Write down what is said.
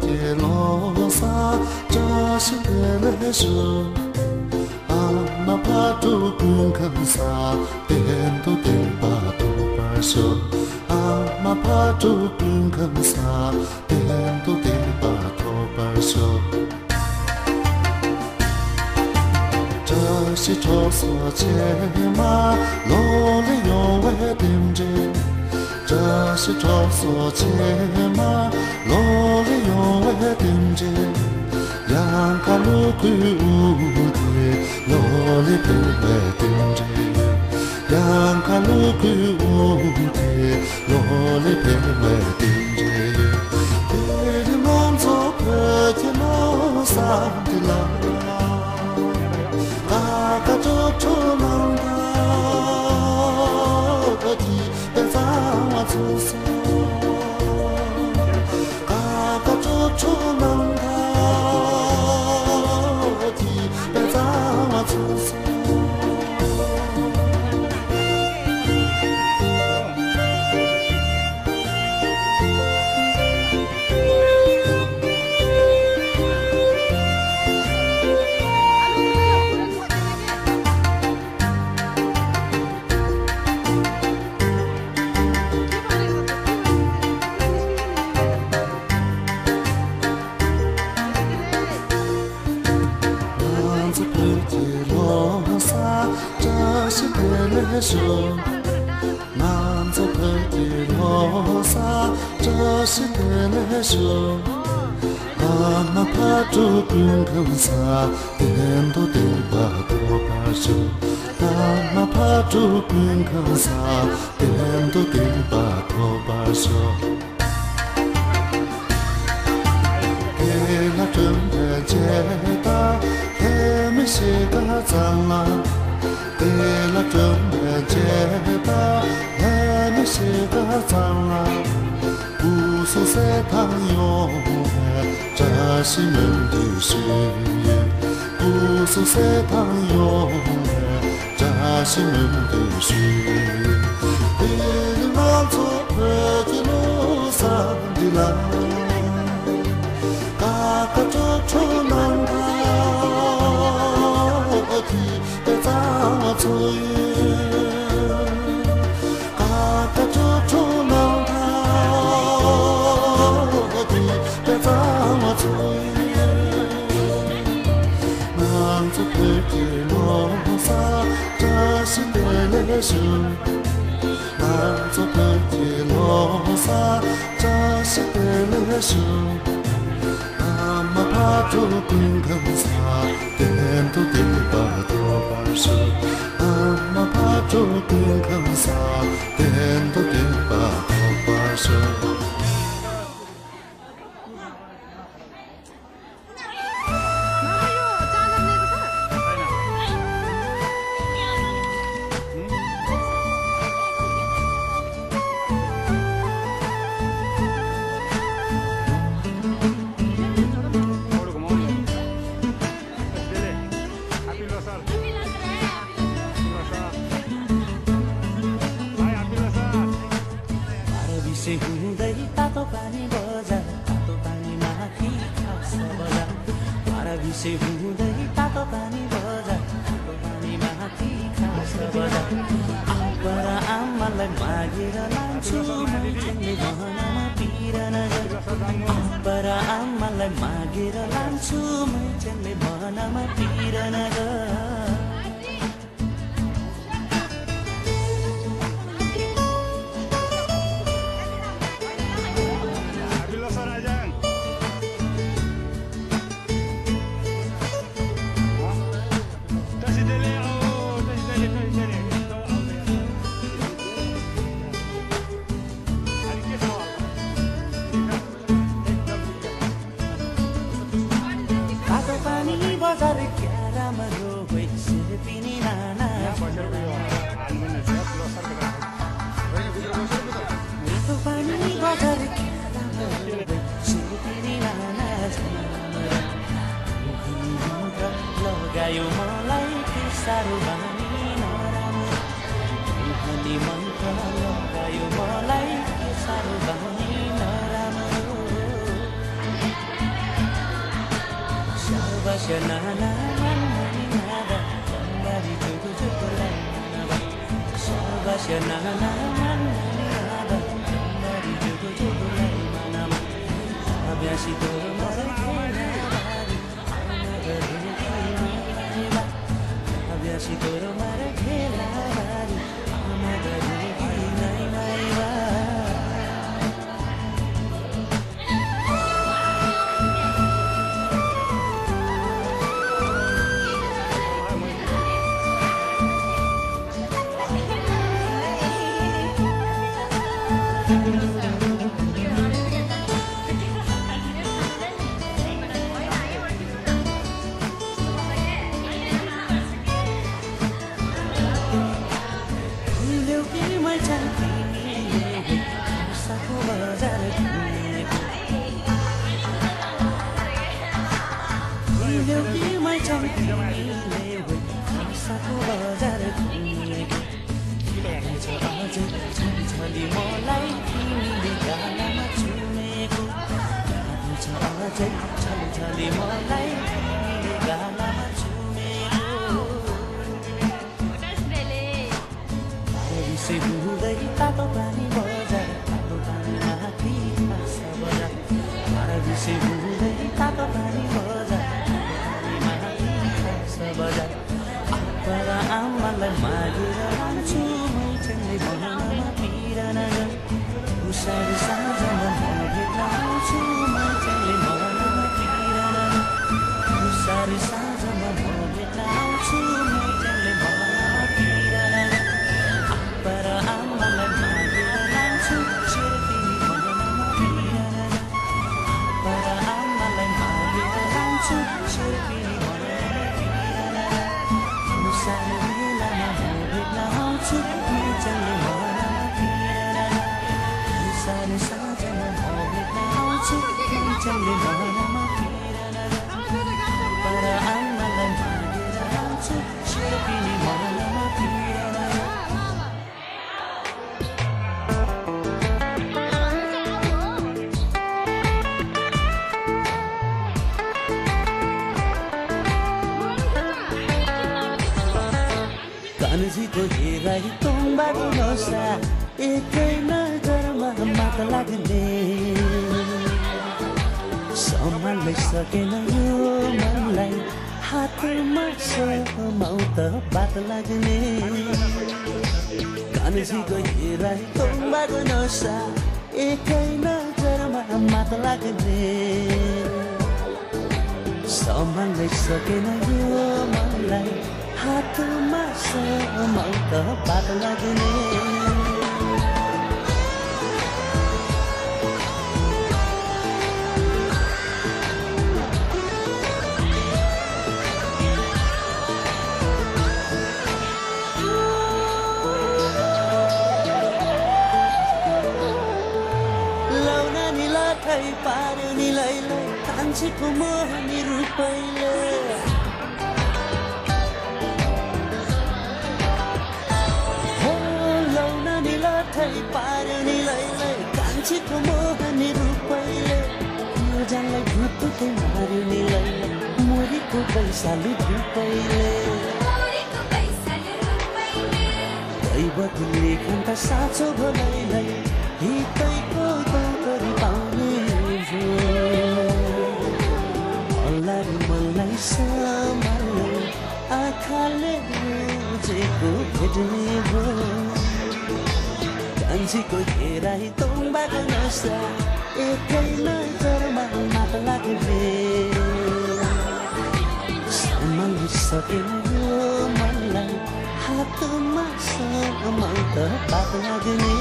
铁罗萨，这是的来说。阿帕杜布肯萨，点都点巴杜巴说。阿帕杜布肯萨，点都点巴杜巴说。这是托索切马，罗里有为点着。这是托索切马，罗里有为点着。yang kalu ku ude loli pepe tinje yang kalu ku ude loli pepe tinje eri manzo pete no santila ka to to manga di pensa wa tsuso ka to to manga南走北的罗萨，这是的来说。阿玛帕杜宾肯萨，点都点巴多巴说。阿玛帕杜宾肯萨，点都点巴多巴说。给那真的解答，还没写个脏了。给了真的解答，还没写个脏啊！无所在汤用，这是门的事。无所在汤用，这是门的事。给了错的路上的啦，嘎嘎着出难看。我做人，嘎嘎就出能他的，别让我做人。南走北的罗萨，这是的来说。南走北的罗萨，这是的来说。阿玛帕杜宾肯萨，点都点巴多巴说。阿玛帕杜宾肯萨，点都点巴多巴说。Shabashanana manada Somebody to manaba Shabashanana manada Somebody to manaba Abyashi to marakela Abyashi to marakela कानजीको हेराई तुम्बाको नसा एकै नजरमा मात लाग्ने सम्हाल्नै सकेन यो मनलाई हातमा समाउ त बात लाग्ने कानजीको हेराई तुम्बाको नसा एकै नजरमा मात लाग्ने सम्हाल्नै सकेन यो मनलाई हातमा समाउ त बात लाग्ने लौना निलाठै पार्यो नि लैलै कान्छीको मोहनी रूपैले पार्यो नि लैलै कान्छीको मोहनी रूपैले यो जानलाई भुतुकै मार्यो नि लैलै मोरीको पैसालु रूपैले दैवतले लेखन त साँचो भो लैलै हितैको गरी पाउने मल्लारी मलाई सम्हाल्ने आँखाले रोजेको भेट्ने भो कान्छीको हेराई तुम्बाको नसा एकै नजरमा मात लाग्ने सम्हाल्न सकेन यो मनलाई हातमा समाउ त बात लाग्ने